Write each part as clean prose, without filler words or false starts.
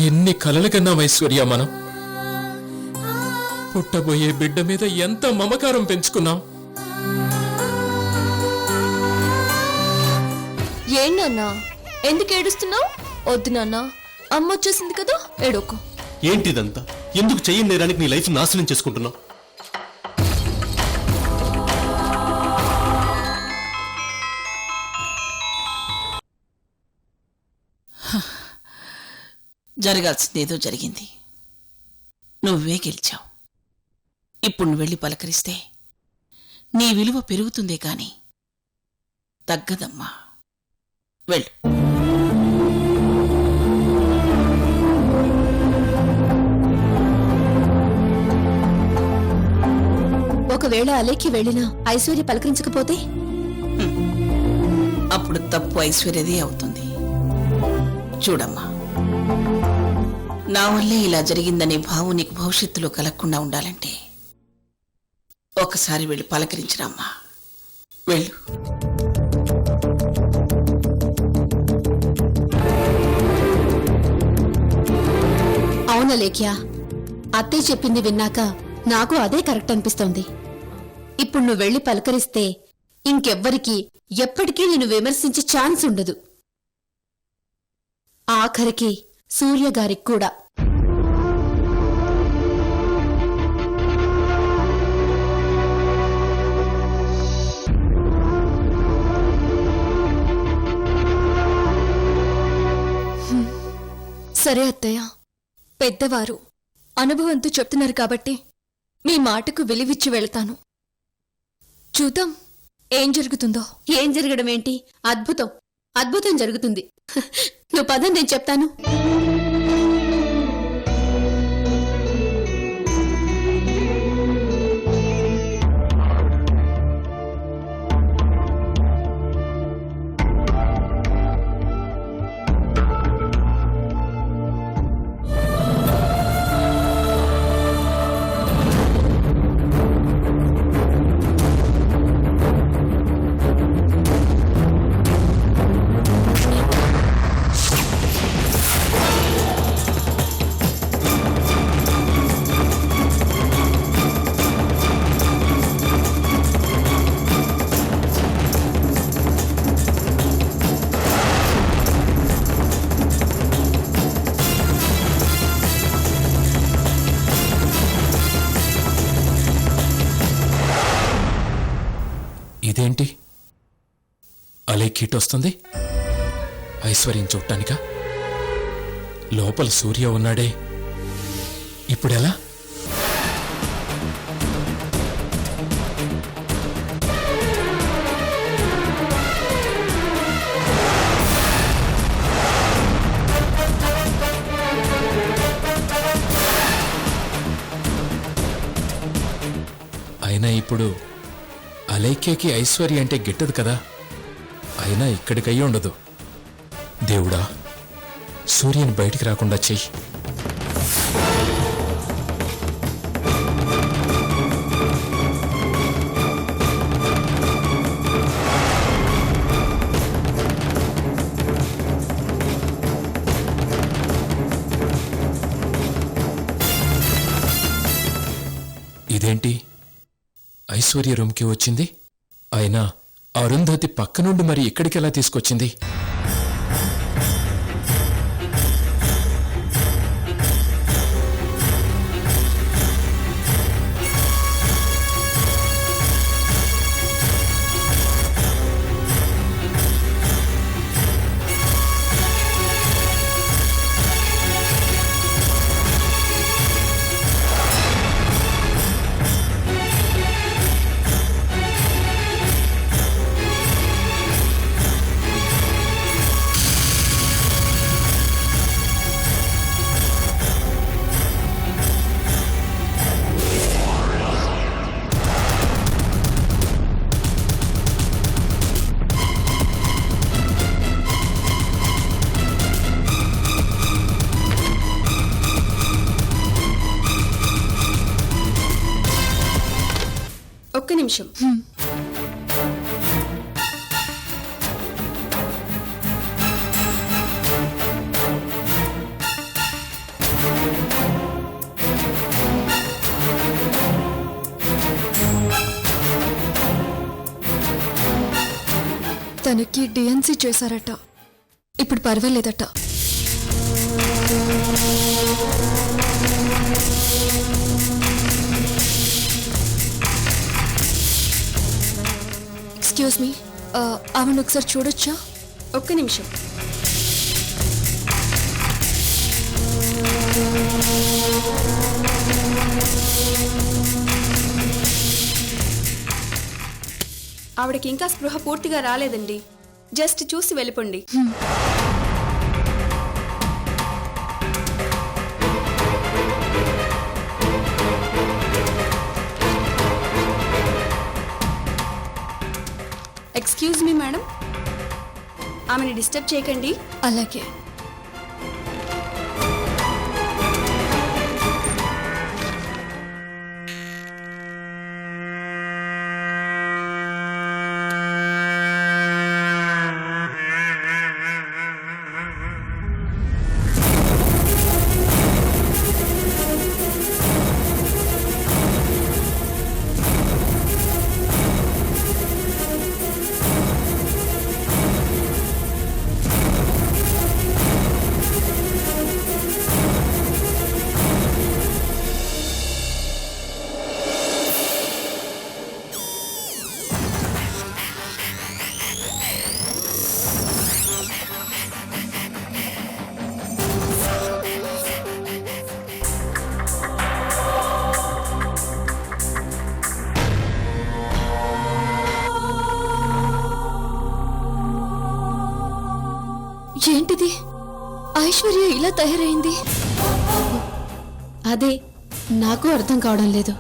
ఎన్ని కలలు కన్నాం ఐశ్వర్య మనం. పుట్టబోయే బిడ్డ మీద ఎంత మమకారం పెంచుకున్నాం. ఏంటన్నా ఎందుకు ఏడుస్తున్నావు? వద్దు నాన్న, అమ్మ వచ్చేసింది కదా, ఏడోకు. ఏంటిదంతా? ఎందుకు చెయ్యని నేరానికి నీ లైఫ్ నాశనం చేసుకుంటున్నావు? జరగాల్సిందేదో జరిగింది. నువ్వే గెలిచావు. ఇప్పుడు నువ్వు వెళ్ళి పలకరిస్తే నీ విలువ పెరుగుతుందే కాని తగ్గదమ్మా. వెళ్ళు. ఒకవేళ అలేఖ్య వెళ్ళినా ఐశ్వర్య పలకరించకపోతే అప్పుడు తప్పు ఐశ్వర్యదే అవుతుంది. చూడమ్మా, నా వల్లే ఇలా జరిగిందనే భావం నీకు భవిష్యత్తులో కలగకుండా ఉండాలంటే ఒకసారి వెళ్ళి పలకరించినమ్మా. వెళ్ళు. అవునా లేఖ్య, అత్తయ్య చెప్పింది విన్నాక నాకు అదే కరెక్ట్ అనిపిస్తోంది. ఇప్పుడు నువ్వు వెళ్లి పలకరిస్తే ఇంకెవ్వరికీ ఎప్పటికీ నిన్ను విమర్శించే ఛాన్స్ ఉండదు. ఆఖరికి సూర్యగారికి కూడా. సరే అత్తయ్య, పెద్దవారు అనుభవంతో చెప్తున్నారు కాబట్టి మీ మాటకు విలువిచ్చి వెళ్తాను. చూద్దాం ఏం జరుగుతుందో. ఏం జరగడం ఏంటి? అద్భుతం, అద్భుతం జరుగుతుంది. నువ్వు పదం, నేను చెప్తాను. ఇదేంటి అలేఖ్యట్ వస్తుంది? ఐశ్వర్యం చూడటానికా? లోపల సూర్య ఉన్నాడే, ఇప్పుడెలా? అయినా ఇప్పుడు అలేఖ్యకి ఐశ్వర్య అంటే గిట్టదు కదా. అయినా ఇక్కడికయ్యి ఉండదు. దేవుడా, సూర్యుని బయటికి రాకుండా చెయ్యి. ఇదేంటి ఐశ్వర్య రూమ్కి వచ్చింది? అయినా అరుంధతి పక్క నుండి మరి ఇక్కడికెలా తీసుకొచ్చింది? ఒక్క నిమిషం. తనకి డిఎన్సీ చేశారట. ఇప్పుడు పర్వాలేదట. ఎక్స్క్యూజ్ మీ, ఆవిడ ఒకసారి చూడొచ్చా? ఒక్క నిమిషం. ఆవిడకి ఇంకా స్పృహ పూర్తిగా రాలేదండి. జస్ట్ చూసి వెళ్ళిపోండి. ఎక్స్క్యూజ్ మీ మేడం, ఆమెను డిస్టర్బ్ చేయకండి. అలాగే. ఏంటిది? ఐశ్వర్య ఇలా తయారైంది. అదే నాకు అర్థం కావడం లేదు.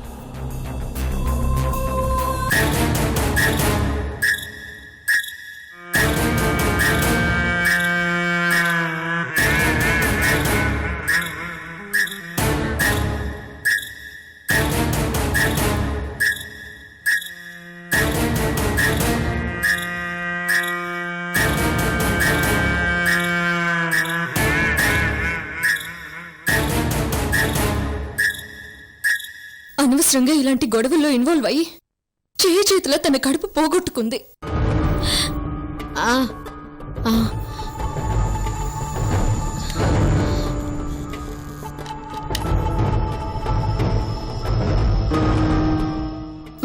అనవసరంగా ఇలాంటి గొడవల్లో ఇన్వాల్వ్ అయ్యి చేతిలో తన కడుపు పోగొట్టుకుంది. ఆ ఆ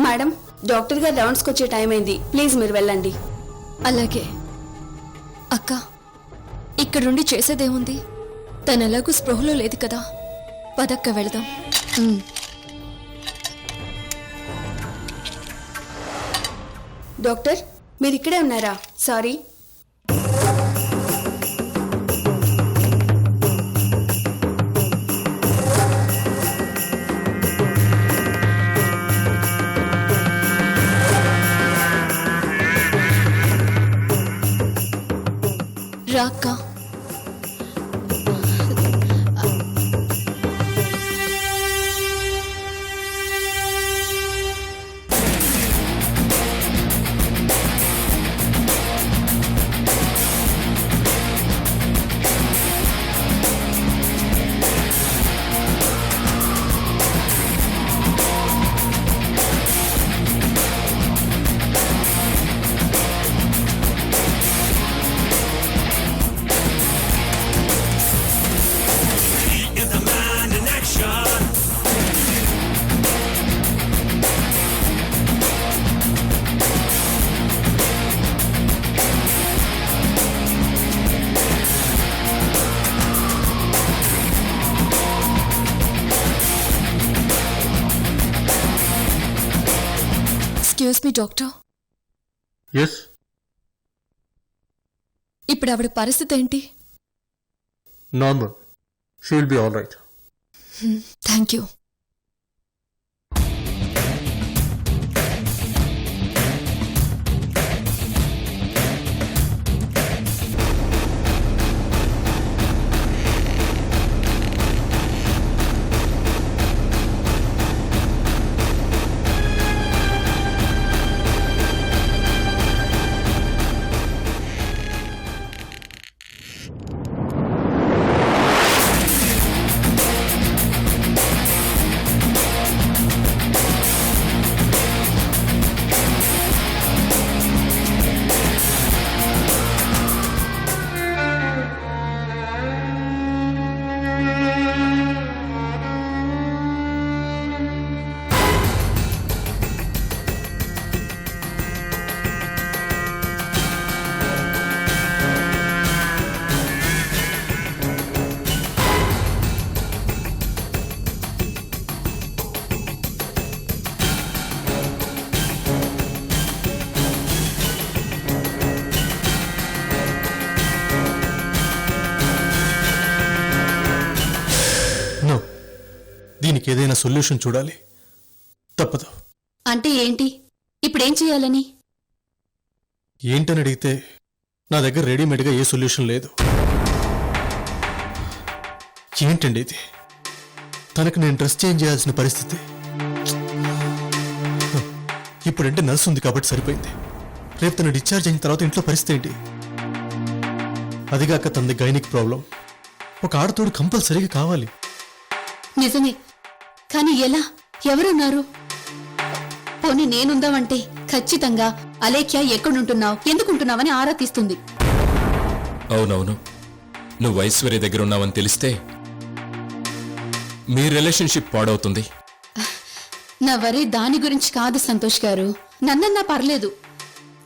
మేడం, డాక్టర్ గారు రౌండ్స్కి వచ్చే టైం అయింది. ప్లీజ్ మీరు వెళ్ళండి. అలాగే. అక్క, ఇక్కడుండి చేసేదేముంది? తనెలాగూ స్పృహలో లేదు కదా, పదక్క వెళదాం. డాక్టర్, మీరు ఇక్కడే ఉన్నారా? సారీ. రా అక్క. Excuse me doctor. ఎస్. ఇప్పుడు ఆవిడ పరిస్థితి ఏంటి? Normal. She will be all right. Thank you. దీనికి ఏదైనా సొల్యూషన్ చూడాలి. తప్పదు. అంటే ఏంటి? ఇప్పుడేం చేయాలని? ఏంటని అడిగితే నా దగ్గర రెడీమేడ్గా ఏ సొల్యూషన్ లేదు. ఏంటండి ఇది? తనకు నేను డ్రెస్ చేంజ్ చేయాల్సిన పరిస్థితి. ఇప్పుడంటే నర్స్ ఉంది కాబట్టి సరిపోయింది. రేపు తను డిశ్చార్జ్ అయిన తర్వాత ఇంట్లో పరిస్థితి ఏంటి? అదిగాక తనది గైనిక్ ప్రాబ్లం. ఒక ఆడతోడు కంపల్సరీగా కావాలి. నిజమే, కానీ ఎలా? ఎవరున్నారు? పోనీ నేనుందామంటే ఖచ్చితంగా అలేఖ్య ఎక్కడుంటున్నావు, ఎందుకుంటున్నావని ఆరా తీస్తుంది. అవునవును, నువ్వు ఐశ్వర్య దగ్గర ఉన్నావని తెలిస్తే మీ రిలేషన్షిప్ పాడవుతుంది. నా వరే దాని గురించి కాదు సంతోష్ గారు. నన్నన్నా పర్లేదు.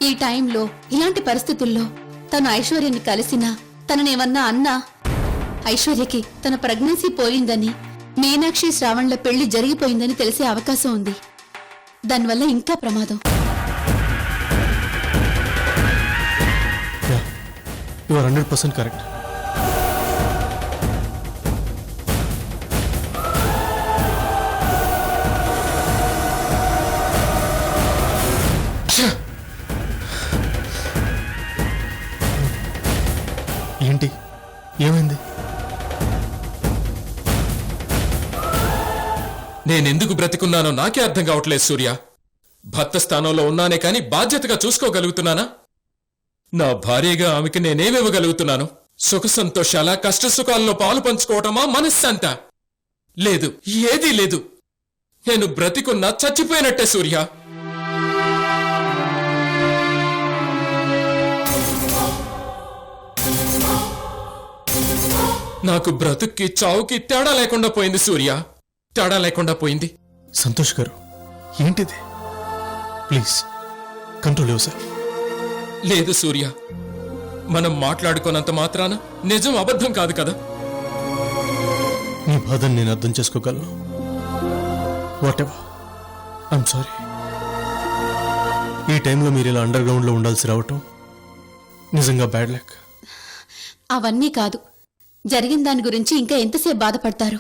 ఈ టైంలో ఇలాంటి పరిస్థితుల్లో తను ఐశ్వర్యని కలిసినా, తననేమన్నా అన్నా, ఐశ్వర్యకి తన ప్రెగ్నెన్సీ పోయిందని, మీనాక్షి శ్రావణ్ల పెళ్లి జరిగిపోయిందని తెలిసే అవకాశం ఉంది. దానివల్ల ఇంకా ప్రమాదం. You are 100% correct. ఏంటి? ఏమైంది? నేనెందుకు బ్రతికున్నానో నాకే అర్థం కావట్లేదు సూర్య. భర్త స్థానంలో ఉన్నానే కాని బాధ్యతగా చూసుకోగలుగుతున్నానా? నా భార్యగా ఆమెకి నేనేమివ్వగలుగుతున్నాను? సుఖ సంతోషాల, కష్ట సుఖాల్లో పాలు పంచుకోవటమా, మనశ్శాంత? లేదు, ఏదీ లేదు. నేను బ్రతికున్నా చచ్చిపోయినట్టే సూర్య. నాకు బ్రతుక్కి చావుకి తేడా లేకుండా పోయింది సూర్య, తేడా లేకుండా పోయింది. సంతోష్ గారు, ఏంటిది? Please control your self. లేదు సూర్య, మనం మాట్లాడుకోనంత మాత్రాన నిజం అబద్ధం కాదు కదా. మీ బాధను నేను అర్థం చేసుకోగలను. What ever, I'm sorry. ఈ టైంలో మీరు ఇలా అండర్ గ్రౌండ్లో ఉండాల్సి రావటం నిజంగా బ్యాడ్ లక్. అవన్నీ కాదు, జరిగిన దాని గురించి ఇంకా ఎంతసేపు బాధపడతారు?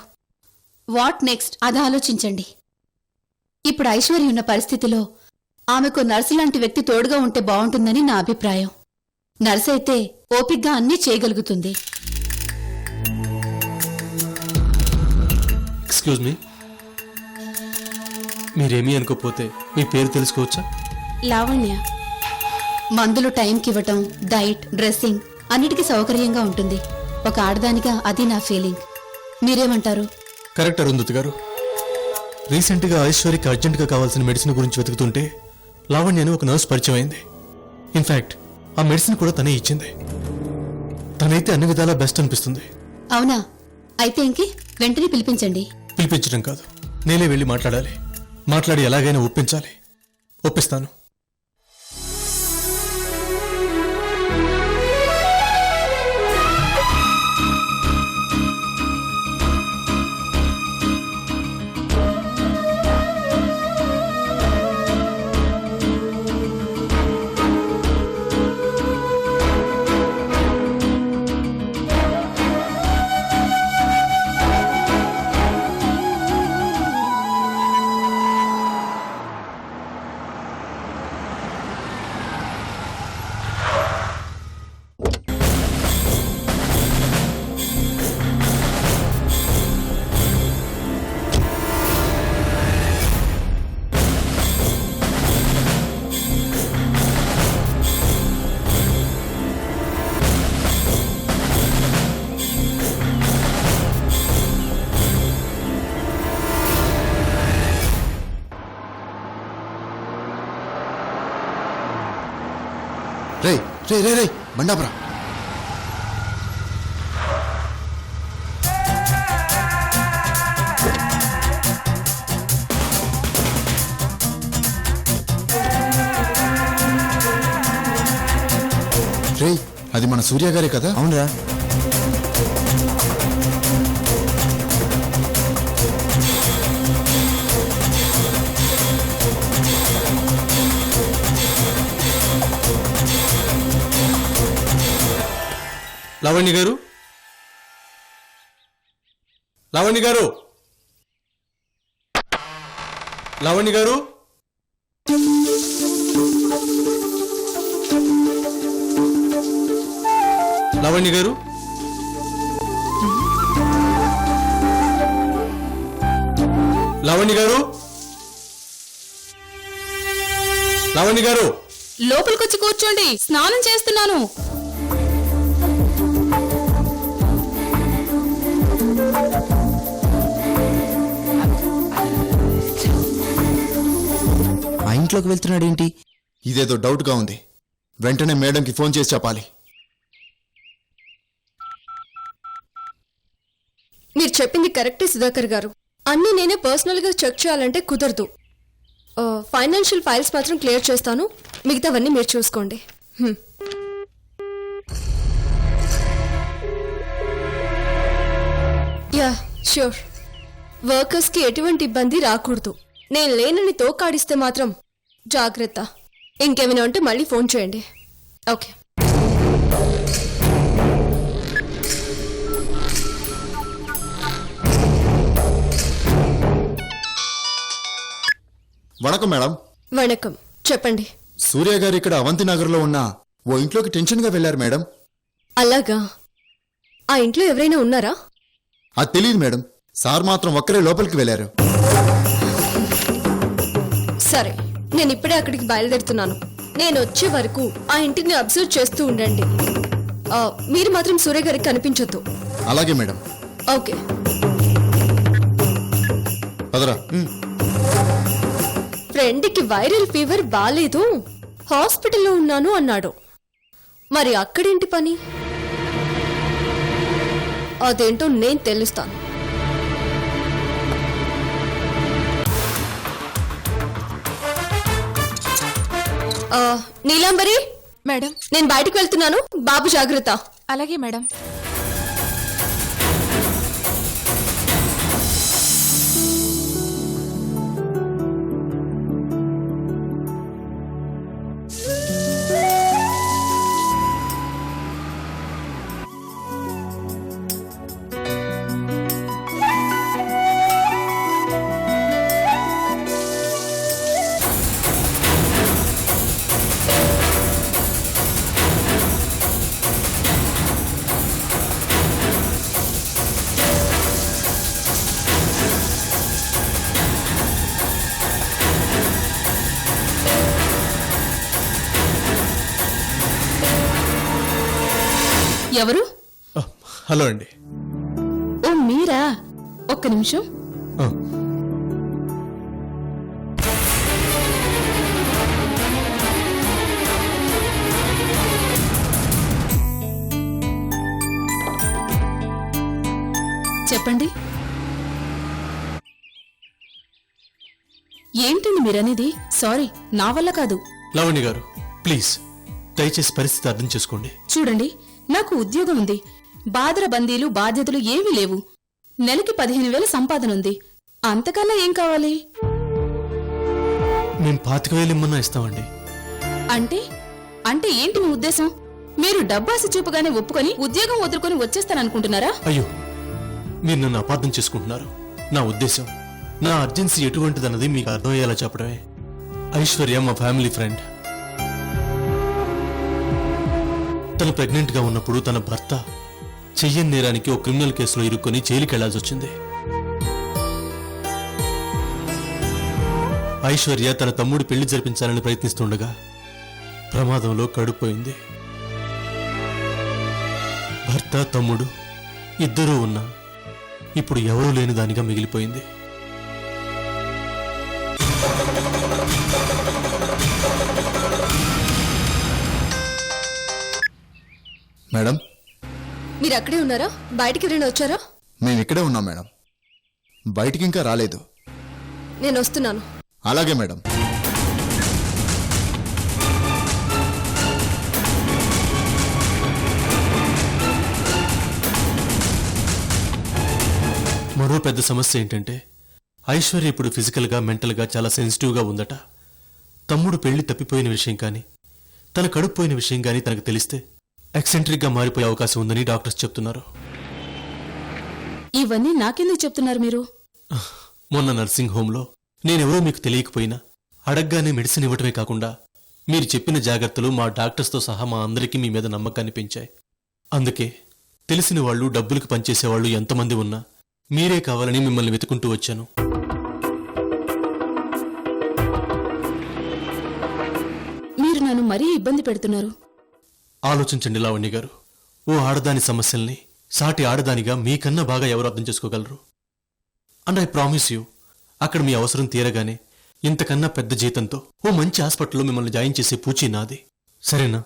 వాట్ నెక్స్ట్ అది ఆలోచించండి. ఇప్పుడు ఐశ్వర్య ఉన్న పరిస్థితిలో ఆమెకు నర్సు లాంటి వ్యక్తి తోడుగా ఉంటే బాగుంటుందని నా అభిప్రాయం. నర్సు అయితే ఓపిగ్గా అన్నీ చేయగలుగుతుంది. ఎక్స్క్యూజ్ మీ, మీరేమీ అనుకోకపోతే మీ పేరు తెలుసుకోవచ్చా? లావణ్య. మందులు టైంకి ఇవ్వటం, డైట్, డ్రెస్సింగ్ అన్నిటికీ సౌకర్యంగా ఉంటుంది. ఒక ఆడదానిగా అది నా ఫీలింగ్. మీరేమంటారు? కరెక్ట్ అరుంధతి గారు. రీసెంట్గా ఐశ్వర్యకి అర్జెంట్గా కావాల్సిన మెడిసిన్ గురించి వెతుకుతుంటే లావణ్య అని ఒక నర్స్ పరిచయం అయింది. ఇన్ఫాక్ట్ ఆ మెడిసిన్ కూడా తనే ఇచ్చింది. తనైతే అన్ని విధాలా బెస్ట్ అనిపిస్తుంది. అవునా? అయితే ఇంకే వెంటనే పిలిపించండి. పిలిపించడం కాదు, నేనే వెళ్ళి మాట్లాడాలి. మాట్లాడి ఎలాగైనా ఒప్పించాలి. ఒప్పిస్తాను. రే రే రే రే బండాపురా. రే, అది మన సూర్య గారే కదా? అవునరా. లావణ్య గారు, లావణ్య గారు, లావణ్య గారు లావణ్య గారు లావణ్య గారు లావణ్య గారు లోపలికొచ్చి కూర్చోండి, స్నానం చేస్తున్నాను. ఆ ఇంట్లోకి వెళ్తున్నాడు ఏంటి? ఇదేదో డౌట్ గా ఉంది. వెంటనే మేడంకి ఫోన్ చేసి చెప్పాలి. మీరు చెప్పింది కరెక్టే సుధాకర్ గారు. అన్నీ నేనే పర్సనల్ గా చెక్ చేయాలంటే కుదరదు. ఫైనాన్షియల్ ఫైల్స్ మాత్రం క్లియర్ చేస్తాను, మిగతావన్నీ మీరు చూసుకోండి. Yeah sure. వర్కర్స్ కి ఎటువంటి ఇబ్బంది రాకూడదు. నేను లేనని తోకాడిస్తే మాత్రం జాగ్రత్త. ఇంకేమైనా ఉంటే మళ్ళీ ఫోన్ చేయండి. ఓకే. వణకం మేడం. వణకం, చెప్పండి. సూర్య గారు ఇక్కడ అవంతి నగర్లో ఉన్న ఓ ఇంట్లోకి టెన్షన్ గా వెళ్లారు మేడం. అలాగా? ఆ ఇంట్లో ఎవరైనా ఉన్నారా? అది తెలియదు మేడం. సార్ మాత్రం ఒక్కరే లోపలికి వెళ్లారు. సరే, నేను ఇప్పుడే అక్కడికి బయలుదేరుతున్నాను. నేను వచ్చే వరకు ఆ ఇంటిని అబ్జర్వ్ చేస్తూ ఉండండి. మీరు మాత్రం సూర్య గారికి కనిపించొద్దు. అలాగే మేడం. ఓకే. పదరా. ఫ్రెండ్కి వైరల్ ఫీవర్ బాలేదు, హాస్పిటల్లో ఉన్నాను అన్నాడు. మరి అక్కడేంటి పని? అదేంటో నేను తెలుస్తాను. నీలాంబరి మేడం. నేను బయటికి వెళ్తున్నాను, బాబు జాగ్రత్త. అలాగే మేడం. ఎవరు? హలో అండి. ఓ మీరా? ఒక్క నిమిషం. ఆ, చెప్పండి. ఏంటండి మీరనేది? సారీ, నా వల్ల కాదు. లావణ్య గారు ప్లీజ్ దయచేసి పరిస్థితి అర్థం చేసుకోండి. చూడండి, నాకు ఉద్యోగం ఉంది, బాదర బందీలు బాధ్యతలు ఏమీ లేవు, నెలకి 15,000 సంపాదన ఉంది. అంతకన్నా ఏం కావాలి? మేము 25,000 ఇమ్మన్నా ఇస్తామండి. అంటే అంటే ఏంటి మీ ఉద్దేశం? మీరు డబ్బాసి చూపుగానే ఒప్పుకొని ఉద్యోగం వదులుకొని వచ్చేస్తాననుకుంటున్నారా? అయ్యో, మీరు నన్ను అపార్థం చేసుకుంటున్నారు. నా ఉద్దేశం, నా అర్జెన్సీ ఎటువంటిదన్నది మీకు అర్థమయ్యేలా చెప్పడమే. ఐశ్వర్య మా ఫ్యామిలీ ఫ్రెండ్. తను ప్రెగ్నెంట్ గా ఉన్నప్పుడు తన భర్త చెయ్యని నేరానికి ఓ క్రిమినల్ కేసులో ఇరుక్కొని జైలుకి వెళ్లాల్సి వచ్చింది. ఐశ్వర్య తన తమ్ముడు పెళ్లి జరిపించాలని ప్రయత్నిస్తుండగా ప్రమాదంలో కడుపోయింది. భర్త తమ్ముడు ఇద్దరూ ఉన్నా ఇప్పుడు ఎవరూ లేని దానిగా మిగిలిపోయింది. మేడం, మీరు అక్కడే ఉన్నారా? బయటికి ఎవరైనా వచ్చారా? మేము ఇక్కడే ఉన్నాం మేడం. బయటికి ఇంకా రాలేదు. నేను వస్తున్నాను. అలాగే మేడం. మరో పెద్ద సమస్య ఏంటంటే ఐశ్వర్య ఇప్పుడు ఫిజికల్గా మెంటల్గా చాలా సెన్సిటివ్గా ఉందట. తమ్ముడు పెళ్లి తప్పిపోయిన విషయం కానీ తన కడుపు పోయిన విషయం కానీ తనకు తెలిస్తే ఎక్సెంట్రిక్గా మారిపోయే అవకాశం ఉందని డాక్టర్స్ చెప్తున్నారు. ఇవన్నీ నాకెందుకు చెప్తున్నారు మీరు? మొన్న నర్సింగ్ హోంలో నేనెవరో మీకు తెలియకపోయినా అడగ్గానే మెడిసిన్ ఇవ్వటమే కాకుండా మీరు చెప్పిన జాగ్రత్తలు మా డాక్టర్స్తో సహా మా అందరికీ మీ మీద నమ్మకాన్ని పెంచాయి. అందుకే తెలిసిన వాళ్ళు డబ్బులకు పనిచేసేవాళ్ళు ఎంతమంది ఉన్నా మీరే కావాలని మిమ్మల్ని వెతుకుంటూ వచ్చాను. మీరు నన్ను మరీ ఇబ్బంది పెడుతున్నారు. ఆలోచించండి లావణ్య గారు, ఓ ఆడదాని సమస్యల్ని సాటి ఆడదానిగా మీకన్నా బాగా ఎవరు అర్థం చేసుకోగలరు? అండ్ ఐ ప్రామిస్ యూ, అక్కడ మీ అవసరం తీరగానే ఇంతకన్నా పెద్ద జీతంతో ఓ మంచి హాస్పిటల్లో మిమ్మల్ని జాయిన్ చేసే పూచీ నాది. సరేనా?